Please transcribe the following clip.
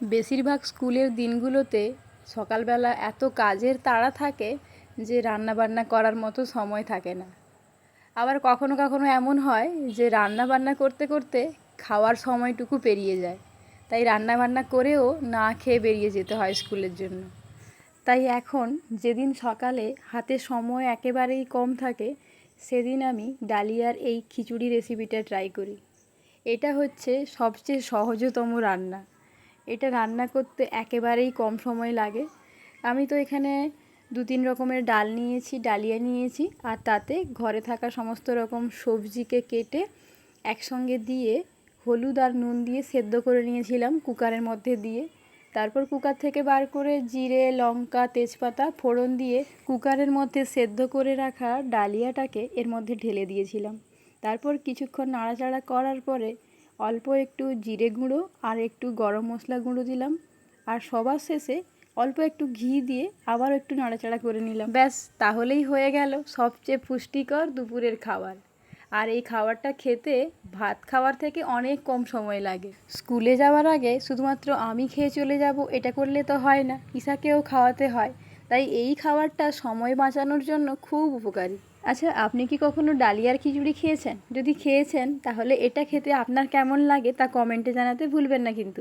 বেশিরভাগ স্কুলের দিনগুলোতে সকালবেলা এত কাজের তাড়া থাকে যে রান্নাবান্না করার মতো সময় থাকে না। আবার কখনো কখনো এমন হয় যে রান্নাবান্না করতে করতে খাওয়ার সময়টুকু পেরিয়ে যায়, তাই রান্নাবান্না করেও না খেয়ে বেরিয়ে যেতে হয় স্কুলের জন্য। তাই এখন যেদিন সকালে হাতে সময় একেবারেই কম থাকে সেদিন আমি ডালিয়ার এই খিচুড়ি রেসিপিটা ট্রাই করি। এটা হচ্ছে সবচেয়ে সহজতম রান্না। এটা রান্না করতে একেবারেই কম সময় লাগে। আমি তো এখানে 2-3 রকমের ডাল নিয়েছি, ডালিয়া নিয়েছি, আর তাতে ঘরে থাকা সমস্ত রকম সবজিকে কেটে একসঙ্গে দিয়ে হলুদ আর নুন দিয়ে সেদ্ধ করে নিয়েছিলাম কুকারের মধ্যে দিয়ে। তারপর কুকার থেকে বার করে জিরে, লঙ্কা, তেজপাতা ফোড়ন দিয়ে কুকারের মধ্যে সেদ্ধ করে রাখা ডালিয়াটাকে এর মধ্যে ঢেলে দিয়েছিলাম। তারপর কিছুক্ষণ নাড়াচাড়া করার পরে অল্প একটু জিরে গুঁড়ো আর একটু গরম মশলা গুঁড়ো দিলাম, আর সবার শেষে অল্প একটু ঘি দিয়ে আবারও একটু নাড়াচাড়া করে নিলাম। ব্যাস, তাহলেই হয়ে গেল সবচেয়ে পুষ্টিকর দুপুরের খাবার। আর এই খাবারটা খেতে ভাত খাওয়ার থেকে অনেক কম সময় লাগে। স্কুলে যাওয়ার আগে শুধুমাত্র আমি খেয়ে চলে যাব এটা করলে তো হয় না, ঈশাকেও খাওয়াতে হয়। তাই এই খাবারটা সময় বাঁচানোর জন্য খুব উপকারী। আচ্ছা, আপনি কি কখনো ডালিয়ার খিচুড়ি খেয়েছেন? যদি খেয়েছেন তাহলে এটা খেতে আপনার কেমন লাগে তা কমেন্টে জানাতে ভুলবেন না কিন্তু।